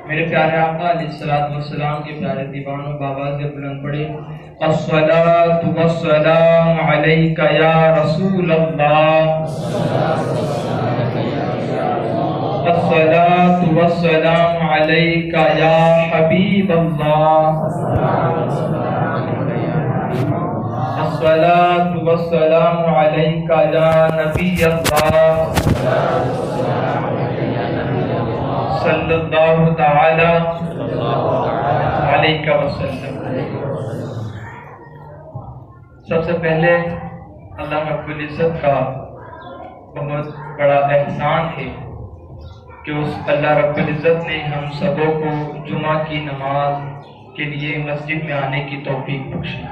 میرے پیارے آقا علیہ الصلوۃ والسلام کے پیارے دیوانوں بآواز بلند پڑھے الصلاۃ والسلام علیک یا رسول اللہ، الصلاۃ والسلام علیک یا حبیب اللہ، الصلاۃ والسلام علیک یا نبی اللہ صلی اللہ تعالی علیہ وسلم۔ سب سے پہلے اللہ رب العزت کا بہت بڑا احسان ہے کہ اس اللہ رب العزت نے ہم سبوں کو جمعہ کی نماز کے لیے مسجد میں آنے کی توفیق بخشی۔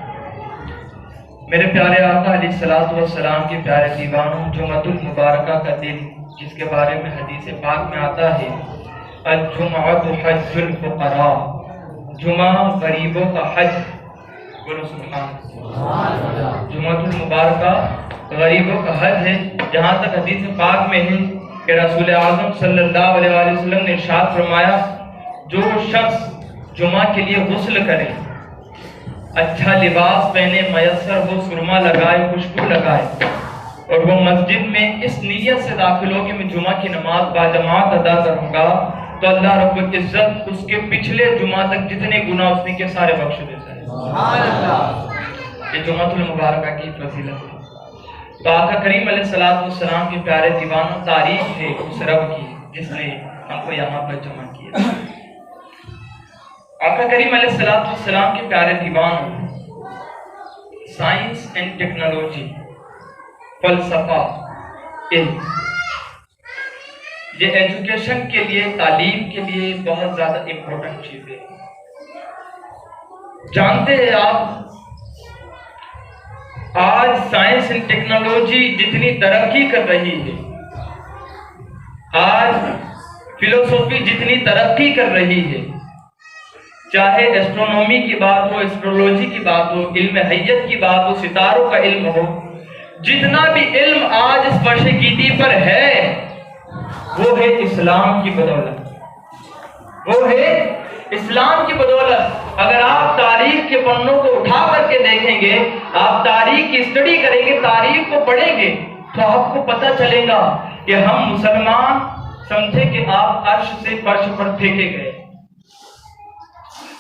میرے پیارے آقا علیہ الصلوۃ والسلام کے پیارے دیوانوں، جمعۃ المبارکہ کا دن جس کے بارے میں حدیث پاک میں آتا ہے الجمعۃ حج الفقراء، جمعہ غریبوں کا حج، بولو سبحان اللہ۔ جمعۃ المبارکہ غریبوں کا حج ہے، جہاں تک حدیث پاک میں ہے کہ رسول اعظم صلی اللہ علیہ وسلم نے ارشاد فرمایا جو شخص جمعہ کے لیے غسل کرے، اچھا لباس پہنے، میسر ہو، سرما لگائے، خوشبو لگائے، اور وہ مسجد میں اس نیت سے داخل ہو کہ میں جمعہ کی نماز باجماعت ادا کروں گا، تو اللہ رب العزت اس کے پچھلے جمعہ تک جتنے گناہ اس نے کے سارے بخش دیتا ہے۔ سبحان اللہ۔ یہ جمعۃ المبارکہ کی فضیلت ہے۔ تو آقا کریم علیہ الصلوۃ والسلام کے پیارے دیوانوں، تعریف ہے اس رب کی جس نے ہم کو یہاں پر جمع کیا۔ آقا کریم علیہ الصلوۃ والسلام کے پیارے دیوانوں، سائنس اینڈ ٹیکنالوجی، فلسفہ، علم، یہ ایجوکیشن کے لیے، تعلیم کے لیے بہت زیادہ امپورٹنٹ چیز ہے۔ جانتے ہیں آپ آج سائنس اینڈ ٹیکنالوجی جتنی ترقی کر رہی ہے، آج فلسفی جتنی ترقی کر رہی ہے، چاہے ایسٹرونومی کی بات ہو، ایسٹرولوجی کی بات ہو، علم حیت کی بات ہو، ستاروں کا علم ہو، جتنا بھی علم آج اس فرش گیتی پر ہے وہ ہے اسلام کی بدولت، وہ ہے اسلام کی بدولت۔ اگر آپ تاریخ کے پنوں کو اٹھا کر کے دیکھیں گے، آپ تاریخ کی اسٹڈی کریں گے، تاریخ کو پڑھیں گے، تو آپ کو پتہ چلے گا کہ ہم مسلمان سمجھے کہ آپ عرش سے فرش پر پھینکے گئے،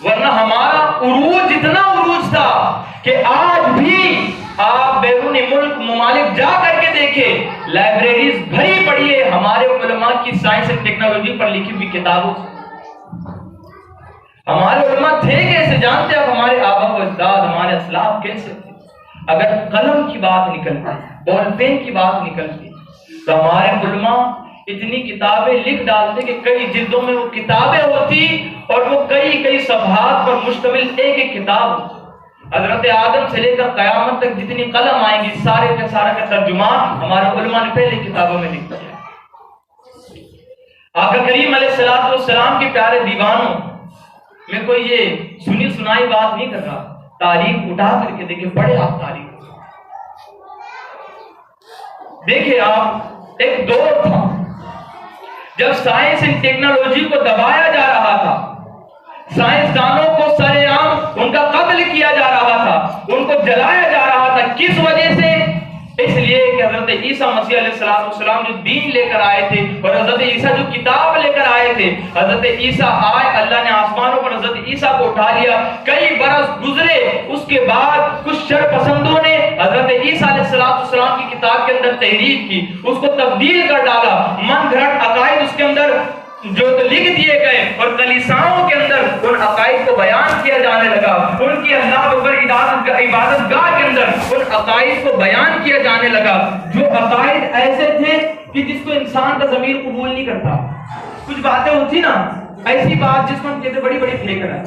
ورنہ ہمارا عروج اتنا عروج تھا کہ آج بھی آپ بیرونی ملک ممالک جا کر کے دیکھیں، لائبریریز بھری پڑی ہے ہمارے علماء کی سائنس اور ٹیکنالوجی پر لکھی ہوئی کتابوں سے۔ ہمارے علماء تھے کیسے؟ جانتے آپ ہمارے آبا و اجداد، ہمارے اسلاف کیسے تھے؟ اگر قلم کی بات نکلتی، بال پین کی بات نکلتی، تو ہمارے علماء اتنی کتابیں لکھ ڈالتے کہ کئی جلدوں میں وہ کتابیں ہوتی اور وہ کئی صفحات پر مشتمل ایک ایک کتاب ہوتی۔ حضرت آدم سے لے کر قیامت تک جتنی قلم آئیں گی، سارے کا سارا کا ترجمہ ہمارے علماء نے پہلے کتابوں میں لکھ دیا۔ آقا کریم علیہ الصلوۃ والسلام کے پیارے دیوانوں، میں کوئی یہ سنی سنائی بات نہیں کر رہا، تاریخ اٹھا کر کے دیکھیں، پڑھے آپ تاریخ، دیکھیں آپ ایک دور تھا جب سائنس اینڈ ٹیکنالوجی کو دبایا جا رہا تھا، سائنسدانوں کو سر عام ان کا قتل کیا جا رہا تھا، ان کو جلایا جا رہا تھا۔ کس وجہ سے؟ اس لیے کہ حضرت عیسیٰ مسیح علیہ السلام جو دین لے کر آئے تھے، اور حضرت عیسیٰ جو کتاب لے کر آئے تھے، حضرت عیسیٰ آئے، اللہ نے آسمانوں پر حضرت عیسیٰ کو اٹھا لیا، کئی برس گزرے، اس کے بعد کچھ شر پسندوں نے حضرت عیسیٰ علیہ السلام کی کتاب کے اندر تحریف کی، اس کو تبدیل کر ڈالا، من گھڑت عقائد اس کے اندر جو لکھ دیے گئے، اور کلیساؤں کے اندر ان عقائد کو بیان کیا جانے لگا، ان کی اللہ اکبر عبادت گاہ کے اندر ان عقائد کو بیان کیا جانے لگا، جو عقائد ایسے تھے کہ جس کو انسان کا ضمیر قبول نہیں کرتا۔ کچھ باتیں ہوتی نا، ایسی بات جس کو ہم کہتے بڑی بڑی پھینک رہا ہے،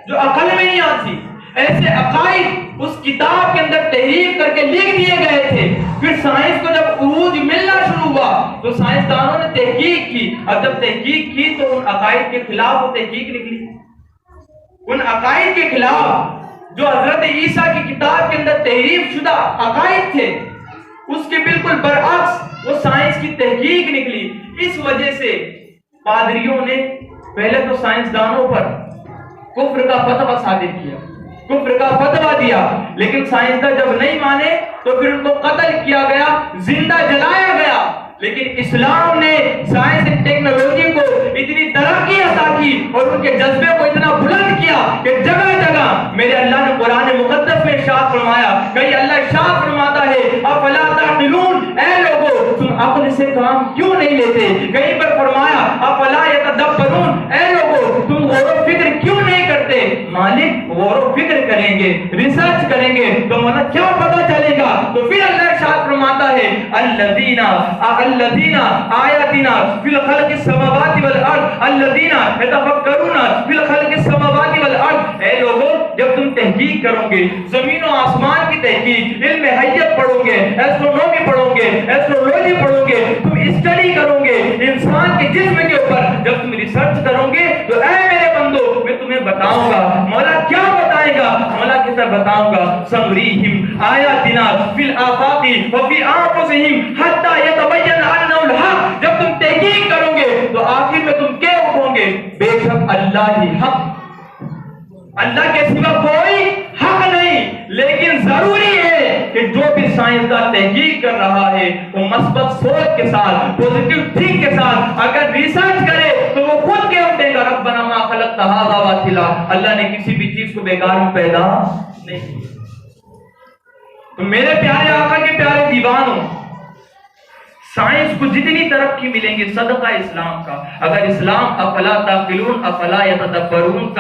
جو عقل میں نہیں آتی، ایسے عقائد اس کتاب کے اندر تحریف کر کے لکھ دیے گئے تھے۔ پھر سائنس کو جب عروج ملنا شروع ہوا تو سائنسدانوں نے تحقیق کی، اور جب تحقیق کی تو ان عقائد کے خلاف وہ تحقیق نکلی، ان عقائد کے خلاف جو حضرت عیسیٰ کی کتاب کے اندر تحریف شدہ عقائد تھے، اس کے بالکل برعکس وہ سائنس کی تحقیق نکلی۔ اس وجہ سے پادریوں نے پہلے تو سائنسدانوں پر کفر کا فتویٰ صادر کیا، کفر کا فتویٰ دیا، لیکن سائنسداں جب نہیں مانے تو پھر ان کو قتل کیا گیا، زندہ جلایا گیا۔ لیکن اسلام نے سائنس اینڈ ٹیکنالوجی کو اتنی ترقی عطا کی اور ان کے جذبے کو اتنا بلند کیا کہ جگہ جگہ میرے اللہ نے قرآن مقدس میں ارشاد فرمایا، کہیں اللہ ارشاد فرماتا ہے افلا تعقلون، اے لوگو تم عقل سے کام کیوں نہیں لیتے؟ کہیں پر فرمایا افلا یتدبرون، اے لوگو تم غور و فکر کیوں نہیں کرتے؟ مالک غور و فکر کریں گے، ریسرچ کریں گے تو مطلب کیا پتہ چلے گا؟ تو پھر اللہ ارشاد فرماتا ہے الذین آیاتنا فی الخلق السماوات والارض الذین یتفکرون فی الخلق السماوات والارض، اے لوگوں جب تم تحقیق کرو گے، زمین و آسمان کی تحقیق، علم حیات پڑھو گے، ایسٹرونومی پڑھو گے، ایسٹرولوجی پڑھو گے، تم اسٹڈی کرو گے انسان کے جسم کے اوپر، جب تم ریسرچ کرو گے تو اے میرے بندو میں تمہیں بتاؤں گا۔ مولا کیا بتائے گا؟ مولا کس طرح بتاؤں گا؟ سنریہم آیاتنا فی الآفاق وفی انفسہم حتی یتبین انہ الحق، جب تم تحقیق کرو گے تو آخر میں تم کیا اٹھو گے؟ بے شک اللہ ہی حق، اللہ کے سوا کوئی حق نہیں۔ لیکن ضروری ہے کہ جو بھی سائنسداں تحقیق کر رہا ہے وہ مثبت سوچ کے ساتھ، پوزیٹیو تھنک کے ساتھ اگر ریسرچ کرے تو وہ خود کیا اٹھے گا؟ ربنا ما خلقت ھذا باطلا، اللہ نے کسی بھی چیز کو بیکار میں پیدا نہیں کیا۔ تو میرے پیارے آقا کے پیارے دیوانوں، سائنس کو جتنی ترقی ملیں گے صدقہ اسلام کا، اگر اسلام افلا تعقلون افلا یتدبرون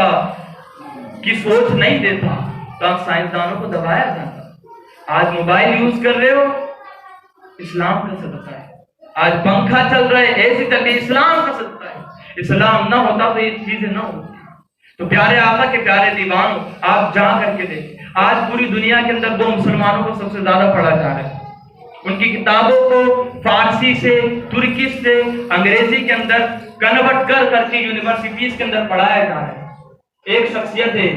کی سوچ نہیں دیتا تو آپ سائنسدانوں کو دبایا جاتا۔ آج موبائل یوز کر رہے ہو، اسلام کا صدقہ ہے۔ آج پنکھا چل رہا ہے، اے سی چل رہی ہے، اسلام کا صدقہ ہے۔ اسلام نہ ہوتا تو یہ چیزیں نہ ہوتی۔ تو پیارے آقا کے پیارے دیوانوں، آپ جا کر کے دیکھیں، آج پوری دنیا کے اندر دو مسلمانوں کو سب سے زیادہ پڑھا جا رہا ہے۔ ان کی کتابوں کو فارسی سے، ترکش سے، انگریزی کے اندر کنورٹ کر کے یونیورسٹیز کے اندر پڑھایا جا رہا ہے۔ ایک شخصیت ہے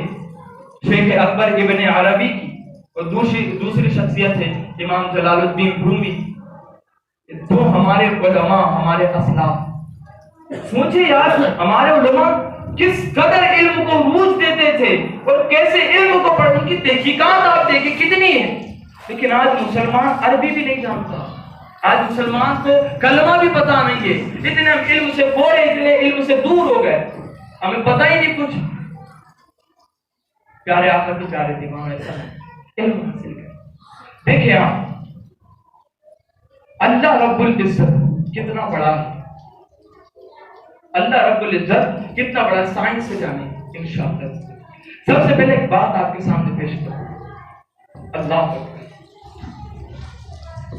شیخ اکبر ابن عربی کی اور دوسری شخصیت ہے امام جلال الدین رومی۔ دو ہمارے علماء، ہمارے اسلاف، سوچے یار ہمارے علماء کس قدر علم کو روز دیتے تھے اور کیسے علم کو پڑھنے کی تحقیقات آپ دیکھیں کتنی ہے۔ لیکن آج مسلمان عربی بھی نہیں جانتا، آج مسلمان کو کلمہ بھی پتا نہیں ہے، اتنے ہم علم سے بورے، اتنے علم سے دور ہو گئے، ہمیں پتہ ہی نہیں کچھ۔ پیارے آقا کے پیارے دیوان ایسا ہے، علم حاصل کریں۔ دیکھیں آپ، اللہ رب العزت کتنا بڑا ہے، اللہ رب العزت کتنا بڑا، سائنس سے جانیں انشاءاللہ۔ سب سے پہلے ایک بات آپ کے سامنے پیش کروں، اللہ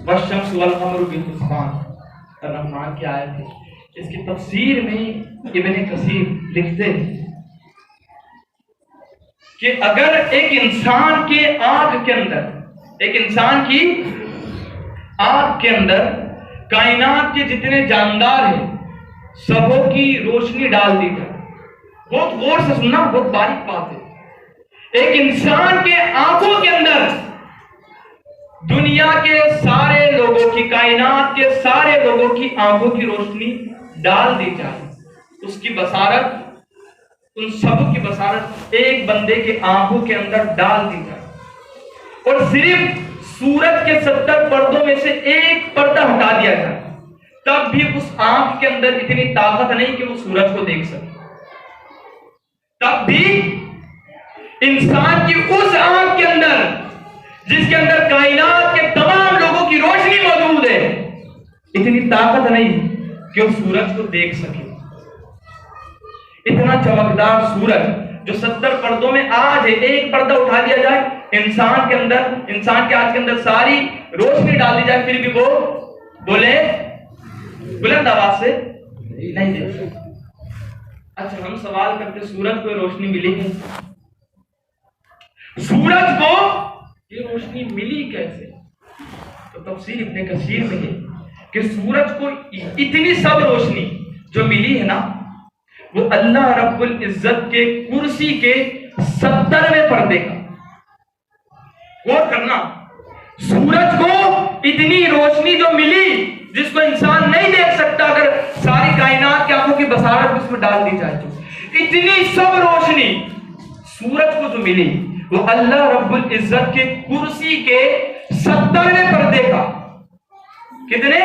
والشمس والقمر بحسبان، الرحمن کی آیت ہے۔ اس کی تفسیر میں ابن کثیر لکھتے ہیں کہ اگر ایک انسان کے آنکھ کے اندر، ایک انسان کی آنکھ کے اندر کائنات کے جتنے جاندار ہیں سبوں کی روشنی ڈال دی جائے، بہت غور سے سننا، بہت باریک بات ہے، ایک انسان کے آنکھوں کے اندر دنیا کے سارے لوگوں کی، کائنات کے سارے لوگوں کی آنکھوں کی روشنی ڈال دی جائے، اس کی بصارت، ان سب کی بصارت ایک بندے کے آنکھوں کے اندر ڈال دی جائے، اور صرف سورج کے 70 پردوں میں سے ایک پردہ ہٹا دیا جائے، تب بھی اس آنکھ کے اندر اتنی طاقت نہیں کہ وہ سورج کو دیکھ سکے، تب بھی انسان کی اس آنکھ کے اندر جس کے اندر کائنات کے تمام لوگوں کی روشنی موجود ہے، اتنی طاقت نہیں کہ وہ سورج کو دیکھ سکے۔ اتنا چمکدار سورج جو 70 پردوں میں آج ہے، ایک پردہ اٹھا دیا جائے انسان کے اندر، انسان کے آنکھ کے اندر ساری روشنی ڈال دی جائے، پھر بھی وہ بولے بلند آواز سے نہیں دیکھ سکتے۔ اچھا ہم سوال کرتے سورج کو روشنی ملی ہے، سورج کو یہ روشنی ملی کیسے؟ تو تفسیر ابن کثیر میں ہے کہ سورج کو اتنی سب روشنی جو ملی ہے نا، وہ اللہ رب العزت کے کرسی کے 70ویں پردے کا، غور کرنا، سورج کو اتنی روشنی جو ملی جس کو انسان نہیں دیکھ سکتا اگر ساری کائنات کی آنکھوں کی بصارت اس میں ڈال دی جائے تو اتنی سب روشنی سورج کو جو ملی وہ اللہ رب العزت کے کرسی کے 70ویں پردے کا، کتنے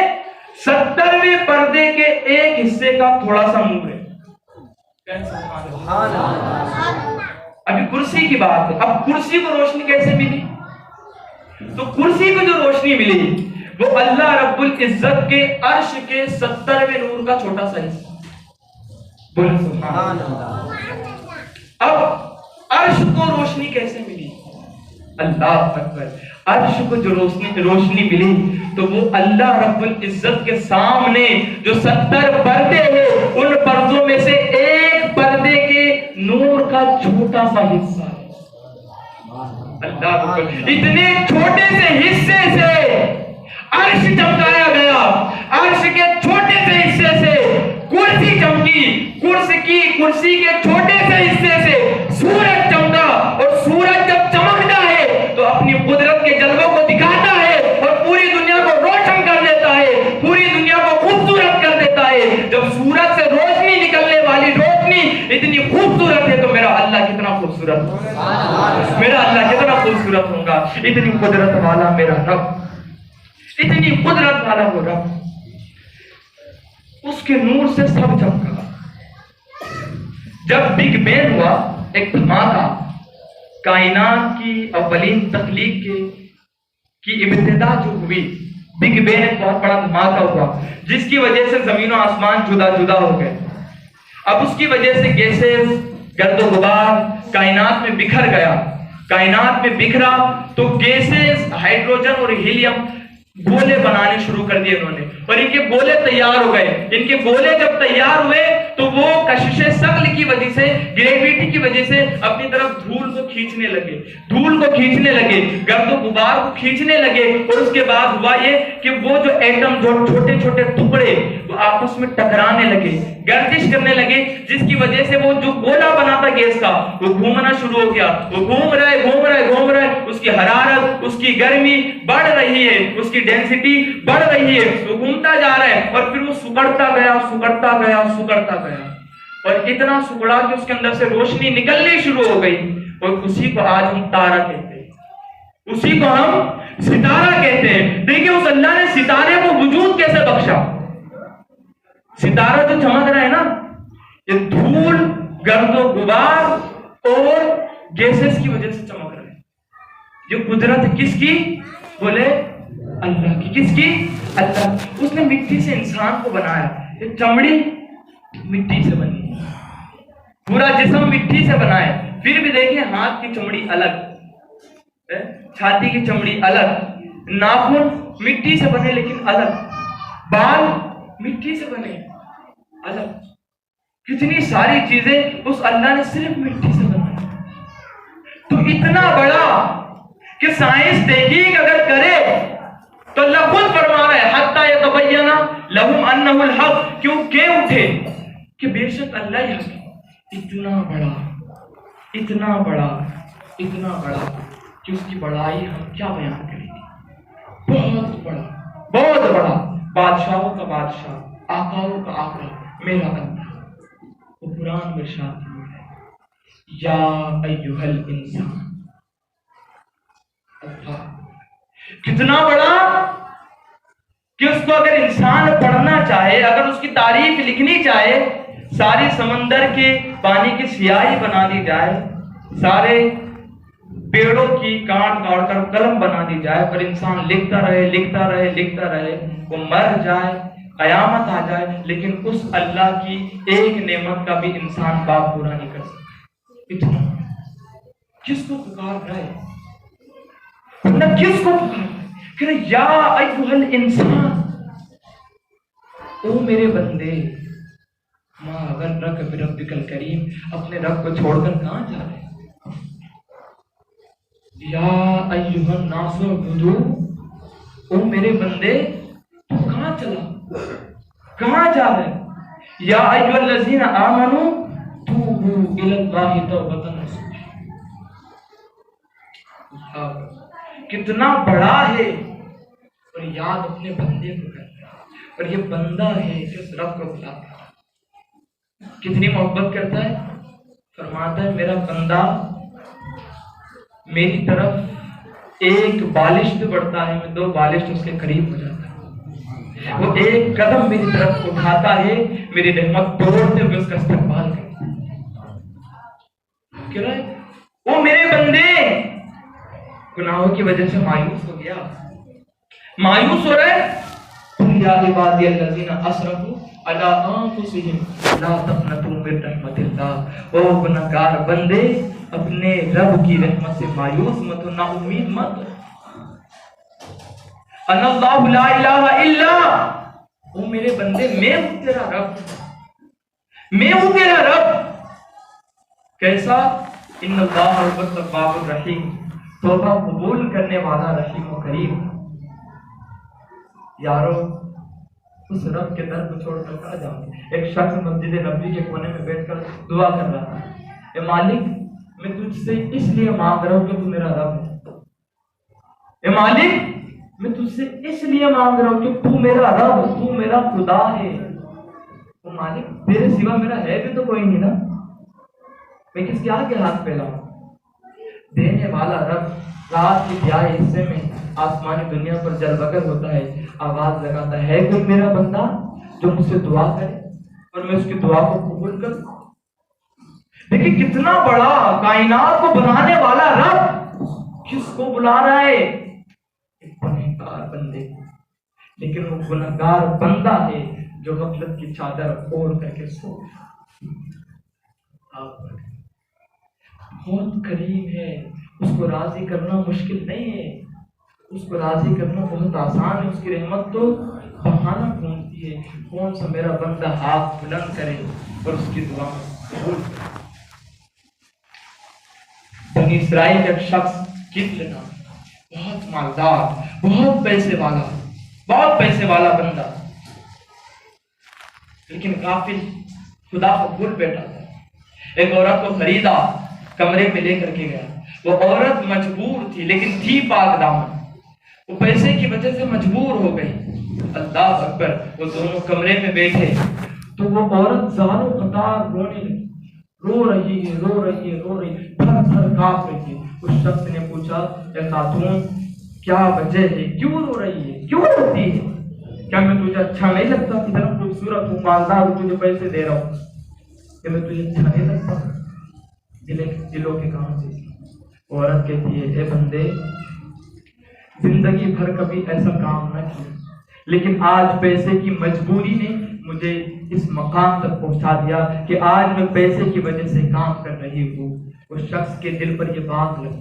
70ویں پردے کے ایک حصے کا تھوڑا سا نور ہے۔ ابھی کرسی کی بات ہے، اب کرسی کو روشنی کیسے ملی؟ تو کرسی کو جو روشنی ملی وہ اللہ رب العزت کے عرش کے 70ویں نور کا چھوٹا سا حصہ۔ بولے سبحان اللہ۔ اب عرش کو روشنی کیسے ملی؟ اللہ اکبر۔ عرش کو جو روشنی ملی تو وہ اللہ رب العزت کے سامنے جو 70 پردے ہیں ان پردوں میں سے ایک پردے کے نور کا چھوٹا سا حصہ ہے۔ اللہ اکبر۔ اتنے چھوٹے سے حصے سے عرش چمکایا گیا، عرش کے چھوٹے سے حصے سے کرسی چمکی، کرسی کے چھوٹے سے حصے سے سورج چمکا، اور سورج جب چمکتا ہے تو اپنی قدرت کے جلووں کو دکھاتا ہے اور پوری دنیا کو روشن کر دیتا ہے، پوری دنیا کو خوبصورت کر دیتا ہے۔ جب سورج سے روشنی نکلنے والی روشنی اتنی خوبصورت ہے تو میرا اللہ کتنا خوبصورت ہوگا، میرا اللہ کتنا خوبصورت ہوگا۔ اتنی قدرت والا میرا رب، اتنی قدرت والا وہ رب، اس کے نور سے سب چمکا۔ جب بگ بینگ ہوا، ایک دھماکہ، کائنات کی اولین تخلیق کی ابتدا جو ہوئی، بگ بینگ ایک بہت بڑا دھماکہ ہوا جس کی وجہ سے زمین و آسمان جدا جدا ہو گئے۔ اب اس کی وجہ سے گیسز، گرد و غبار کائنات میں بکھر گیا، کائنات میں بکھرا تو گیسز، ہائیڈروجن اور ہیلیم گولے بنانے شروع کر دیے انہوں نے، اور ان کے گولے تیار ہو گئے۔ ان کے گولے جب تیار ہوئے تو وہ کشش ثقل کی وجہ سے، گریویٹی کی وجہ سے اپنی طرف دھول کو کھینچنے لگے، دھول کو کھینچنے لگے، گرد و غبار کو کھینچنے لگے، اور اس کے بعد ہوا یہ کہ وہ جو ایٹم، جو چھوٹے چھوٹے ٹکڑے وہ آپس میں ٹکرانے لگے، گردش کرنے لگے، جس کی وجہ سے وہ جو گولا بنا تھا گیس کا وہ گھومنا شروع ہو گیا۔ وہ گھوم رہے، اس کی حرارت، اس کی گرمی بڑھ رہی ہے، اس کی ڈینسٹی بڑھ رہی ہے، وہ گھومتا جا رہا ہے، اور پھر وہ سکڑتا گیا، اور اتنا سکڑا کہ اس کے اندر سے روشنی نکلنی شروع ہو گئی، اور اسی کو آج ہم تارا کہتے ہیں، اسی کو ہم ستارہ کہتے ہیں۔ دیکھیں اس اللہ نے ستارے کو وجود کیسے بخشا۔ ستارہ جو چمک رہا ہے نا، یہ دھول، گرد و غبار اور گیسز کی وجہ سے چمک رہا ہے۔ یہ قدرت کس کی؟ بولے اللہ کی۔ کس کی؟ اللہ۔ اس نے مٹی سے انسان کو بنایا، یہ چمڑی مٹی سے بنی، پورا جسم مٹی سے بنا ہے۔ پھر بھی دیکھیں ہاتھ کی چمڑی الگ، چھاتی کی چمڑی الگ، ناخن مٹی سے بنے لیکن الگ، بال مٹی سے بنے الگ، کتنی ساری چیزیں اس اللہ نے صرف مٹی سے بنائی۔ تو اتنا بڑا کہ سائنس تحقیق اگر کرے تو اللہ خود فرما رہا ہے حتی یتبین لہم انہ الحق، کیوں کہ اٹھے کہ بے شک اللہ ہی حق، اتنا بڑا کہ اس کی بڑائی ہم کیا بیان کریں گے۔ بہت بڑا، بادشاہوں کا بادشاہ، آقاؤں کا آقا میرا اللہ۔ وہ قرآن میں ارشاد ہے یا ایھا الانسان، اللہ کتنا بڑا کہ اس کو اگر انسان پڑھنا چاہے، اگر اس کی تاریخ لکھنی چاہے، ساری سمندر کے پانی کی سیاہی بنا دی جائے، سارے پیڑوں کی کاٹ کر قلم بنا دی جائے، پر انسان لکھتا رہے، وہ مر جائے، قیامت آ جائے، لیکن اس اللہ کی ایک نعمت کا بھی انسان باپ پورا نہیں کر سکتا۔ اتنا کس کو پکار رہا ہے؟ کس کو پکار رہا ہے کہ یا ایھا الانسان، او میرے بندے، ما غرک بربک الکریم، اپنے رب کو چھوڑ کر کہاں جا رہے ہیں؟ یا ایھا الناس اعبدوا، او میرے بندے تو کہاں چلا، کہاں جا رہے؟ یا ایھا الذین آمنوا توبوا الی اللہ توبۃ نصوحا۔ کتنا بڑا ہے اور یاد اپنے بندے کو کرتا ہے۔ اور یہ بندہ ہے جو اس رب کو بلاتا ہے، کتنی محبت کرتا ہے، فرماتا ہے میرا بندہ میری طرف ایک بالش پہ بڑھتا ہے، میں 2 بالش اس کے قریب ہو جاتا ہے، وہ ایک قدم میری طرف اٹھاتا ہے، میری رحمت توڑتے ہوئے اس کا استقبال کرتا ہے۔ کیوں ہے وہ میرے بندے گناہوں کی وجہ سے مایوس ہو گیا، مایوس ہو رہے، یا عبادی الذین اسرفوا علی انفسہم لا تقنطوا من رحمت اللہ، او گناہگار بندے اپنے رب کی رحمت سے مایوس مت ہو، نا امید مت ہو۔ ان اللہ لا الہ الا، او میرے بندے میں ہوں تیرا رب، میں ہوں تیرا رب۔ کیسا؟ ان اللہ هو التواب الرحیم، توبہ قبول کرنے والا رحیم و کریم۔ یارو اس رب کے در کو چھوڑ کر کہاں جاؤں گے؟ ایک شخص مسجد نبوی کے کونے میں بیٹھ کر دعا کر رہا تھا، اے مالک میں تجھ سے اس لیے مانگ رہا ہوں کہ تو میرا رب ہے، اے مالک میں تجھ سے اس لیے مانگ رہا ہوں کہ تو میرا رب، تو میرا خدا ہے۔ تو مالک تیرے سوا میرا ہے بھی تو کوئی نہیں نا، میں کس کے آگے ہاتھ پھیلاؤں؟ دینے والا رب رات کے بیائے حصے میں آسمانی دنیا پر جل بگر ہوتا ہے، آواز لگاتا ہے کوئی میرا بندہ جو مجھ سے دعا کرے اور میں اس کی دعا کو قبول کروں۔ دیکھیں کتنا بڑا کائنات کو بنانے والا رب کس کو بلا رہا ہے؟ ایک گنہگار بندے، لیکن وہ گنہگار بندہ ہے جو غفلت کی چادر اوڑھ کر کے سو بہت کریم ہے، اس کو راضی کرنا مشکل نہیں ہے، اس کو راضی کرنا بہت آسان ہے، اس کی رحمت تو بہانہ ڈھونڈتی ہے، کون سا میرا بندہ ہاتھ بلند کرے اور اس کی دعا قبول کرے۔ بنی اسرائیل کا ایک شخص کتل نام، بہت مالدار، بہت پیسے والا بندہ، لیکن غافل، خدا کو بھول بیٹھا تھا۔ ایک عورت کو خریدا، کمرے میں لے کر کے گیا، وہ عورت مجبور تھی لیکن تھی پاک دامن، وہ پیسے کی وجہ سے مجبور ہو گئی۔ اللہ اکبر، وہ دونوں کمرے میں بیٹھے تو وہ عورت زاروں قطار رونے لگی، رو رہی ہے تھر تھر کانپ رہی ہے۔ اس شخص نے پوچھا، اے خاتون کیا وجہ ہے، کیوں رو رہی ہے، کیوں روتی ہے؟ کیا میں تجھے اچھا نہیں لگتا؟ اتنا خوبصورت ہوں، مالدار ہوں، تجھے پیسے دے رہا ہوں، کہ میں تجھے اچھا نہیں لگتا؟ دلوں کے کام سے عورت کہتی ہے، اے بندے زندگی بھر کبھی ایسا کام نہ کیا، لیکن آج پیسے کی مجبوری نے مجھے اس مقام تک پہنچا دیا کہ آج میں پیسے کی وجہ سے کام کر رہی ہوں۔ اس شخص کے دل پر یہ بات لگ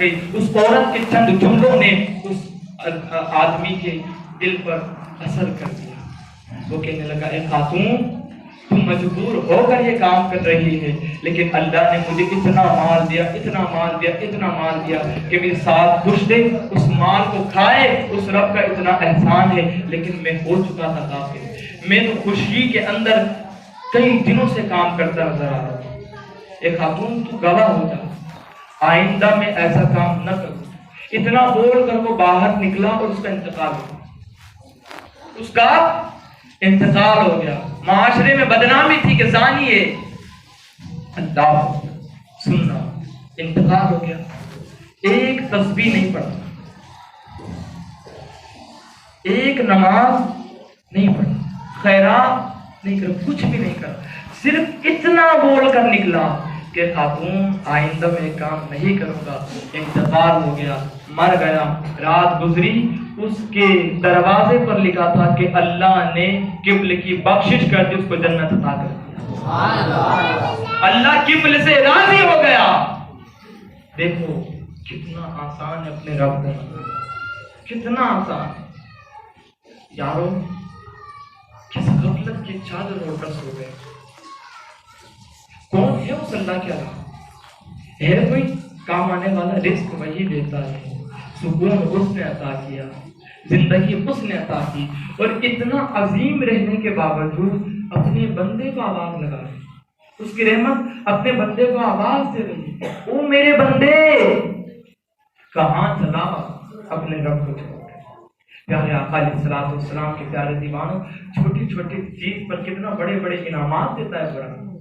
گئی، اس عورت کے چند جملوں نے اس آدمی کے دل پر اثر کر دیا۔ وہ کہنے لگا، اے خاتون تم مجبور ہو کر یہ کام کر رہی ہے، لیکن اللہ نے مجھے اتنا مال دیا کہ میرے ساتھ خوش دے، اس مال کو کھائے، اس رب کا اتنا احسان ہے، لیکن میں ہو چکا تھا غافل، میں تو خوشی کے اندر کئی دنوں سے کام کرتا نظر آ رہا تھا۔ ایک خاتون تو گواہ ہو جا، آئندہ میں ایسا کام نہ کروں۔ اتنا بول کر وہ باہر نکلا اور اس کا انتقال ہو گیا۔ معاشرے میں بدنامی تھی کہ زانی ہے، اللہ سننا، انتقال ہو گیا۔ ایک تسبیح نہیں پڑھا، ایک نماز نہیں پڑھی، خیرات نہیں کرا، کچھ بھی نہیں کرا، صرف اتنا بول کر نکلا کہ خاتون آئندہ میں کام نہیں کروں گا۔ انتقال ہو گیا، مر گیا، رات گزری، اس کے دروازے پر لکھا تھا کہ اللہ نے قبل کی بخشش کر دی، اس کو جنت عطا کر دی۔ اللہ قبل سے راضی ہو گیا۔ دیکھو کتنا آسان ہے اپنے رب کو، کتنا آسان ہے۔ یارو کس غفلت کی چادر اوڑھ کر سو گئے۔ کون ہے اس اللہ کے علاوہ؟ ہے کوئی کام آنے والا؟ رزق وہی دیتا ہے، سکون اس نے عطا کیا، زندگی اس نے عطا کی، اور اتنا عظیم رہنے کے باوجود اپنے بندے کو آواز لگا رہی، اس کی رحمت اپنے بندے کو آواز دے رہی ہے، او میرے بندے کہاں چلا اپنے رب کو چھوڑ کر، پیارے آقا علیہ الصلوۃ والسلام کے پیارے دیوانوں، چھوٹی چھوٹی چیز پر کتنا بڑے بڑے انعامات دیتا ہے قرآن،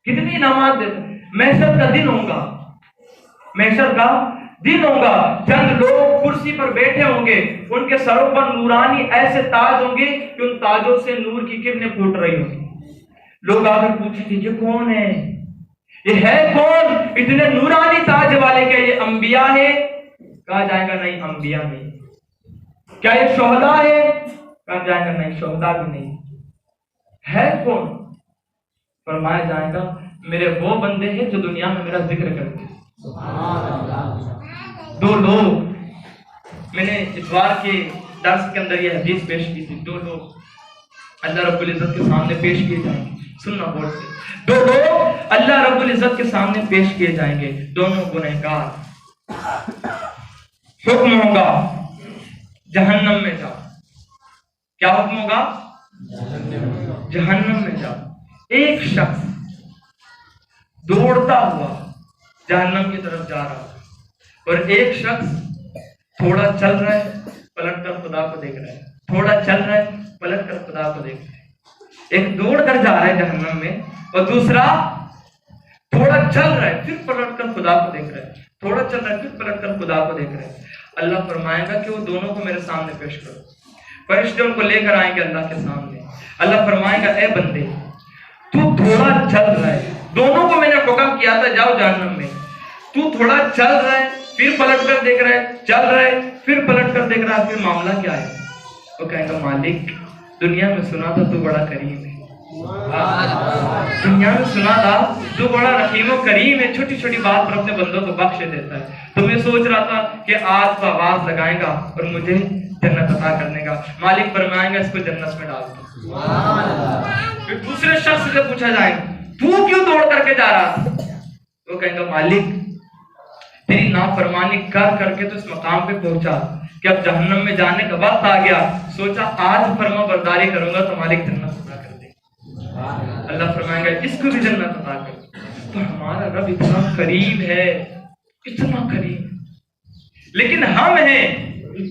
کتنی انعامات دیتا ہے۔ محشر کا دن ہوگا، محشر کا دن ہوگا، چند لوگ کرسی پر بیٹھے ہوں گے، ان کے سروں پر نورانی ایسے تاج ہوں گے کہ ان تاجوں سے نور کی کرنیں پھوٹ رہی ہوں گی۔ لوگ آ کر پوچھیں گے یہ کون ہے، یہ ہے کون اتنے نورانی تاج والے، کیا یہ انبیاء ہے؟ کہا جائے گا نہیں، انبیاء نہیں۔ کیا یہ شہداء ہے؟ کہا جائے گا نہیں، شہداء بھی نہیں۔ ہے کون؟ فرمایا جائے گا میرے وہ بندے ہیں جو دنیا میں میرا ذکر کرتے ہیں۔ دو لوگ، میں نے اتوار کے درس کے اندر یہ حدیث پیش کی تھی، دو لوگ اللہ رب العزت کے سامنے پیش کیے جائیں گے، سننا غور سے، دو لوگ اللہ رب العزت کے سامنے پیش کیے جائیں گے، دونوں گنہگار، حکم ہوگا جہنم میں جاؤ۔ کیا حکم ہوگا؟ جہنم میں جاؤ۔ ایک شخص دوڑتا ہوا جہنم کی طرف جا رہا اور ایک شخص تھوڑا چل رہا ہے پلٹ کر خدا کو دیکھ رہا ہے، تھوڑا چل رہا ہے پلٹ کر خدا کو دیکھ رہا ہے۔ ایک دوڑ کر جا رہا ہے جہنم میں اور دوسرا تھوڑا چل رہا ہے پھر پلٹ کر خدا کو دیکھ رہا ہے، تھوڑا چل رہا ہے پھر پلٹ کر خدا کو دیکھ رہا ہے۔ اللہ فرمائے گا کہ وہ دونوں کو میرے سامنے پیش کرو، فرشتے ان کو لے کر آئیں گے اللہ کے سامنے۔ اللہ فرمائے گا اے بندے تو تھوڑا چل رہا ہے، دونوں کو میں نے حکم کیا تھا جاؤ جہنم میں، تو تھوڑا چل رہا ہے پھر پلٹ کر دیکھ رہا ہے، چل رہا ہے پھر پلٹ کر دیکھ رہا ہے، پھر معاملہ کیا ہے؟ وہ کہے گا مالک دنیا میں سنا تھا تو بڑا کریم ہے، دنیا میں سنا تھا تو بڑا رحیم و کریم ہے، چھوٹی چھوٹی بات پر اپنے بندوں کو بخش دیتا ہے، تو میں سوچ رہا تھا کہ آج تو آواز لگائے گا اور مجھے جنت عطا کرنے کا۔ مالک فرمائیں گا اس کو جنت میں ڈال دو۔ پھر دوسرے شخص سے پوچھا جائے گا تو کیوں دوڑ کر کے جا رہا تھا؟ وہ کہیں گا مالک تیری نافرمانی کر کر کے تو اس مقام پہ پہنچا کہ اب جہنم میں جانے کا وقت آ گیا، سوچا آج فرما برداری کروں گا تو مالک جنت عطا کر دے۔ اللہ فرمائے گا اس کو بھی جنت عطا کر۔ تو ہمارا رب اتنا قریب ہے، اتنا قریب، لیکن ہم ہیں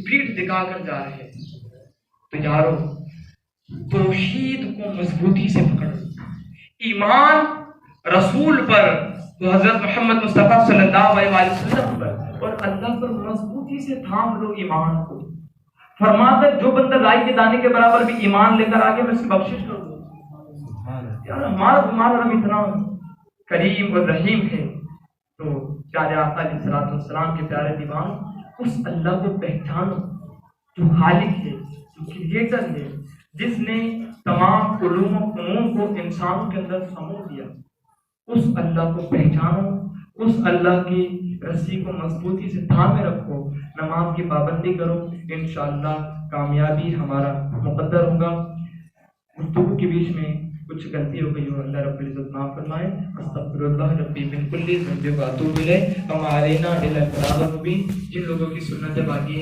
پیٹھ دکھا کر جا رہے ہیں۔ تو یارو توحید کو مضبوطی سے پکڑو، ایمان رسول پر، تو حضرت محمد مصطفیٰ صلی اللہ علیہ وسلم پر اور اللہ پر مضبوطی سے تھام لو ایمان کو۔ فرماتا جو بندہ رائی کے دانے کے برابر بھی ایمان لے کر آگے میں اس کی بخشش کر دوں۔ یار ہمارا تمہارا رب اتنا کریم اور رحیم ہے۔ تو پیارے آقا علیہ الصلوۃ والسلام کے پیارے دیوان، اس اللہ کو پہچانو جو خالق ہے، جو کریٹر ہے، جس نے تمام علوم و فنون کو انسانوں کے اندر سمو دیا۔ اس اللہ کو پہچانو، اس اللہ کی رسی کو مضبوطی سے تھامے رکھو، نماز کی پابندی کرو، انشاءاللہ کامیابی ہمارا مقدر ہوگا۔ گفتگو کے بیچ میں کچھ غلطی ہو گئی ہو اللہ رب العزت معاف فرمائے۔ استغفر اللہ ربی من کل ذنب و اتوب الیہ وما علینا الا البلاغ المبین۔ جن لوگوں کی سنتیں باقی ہے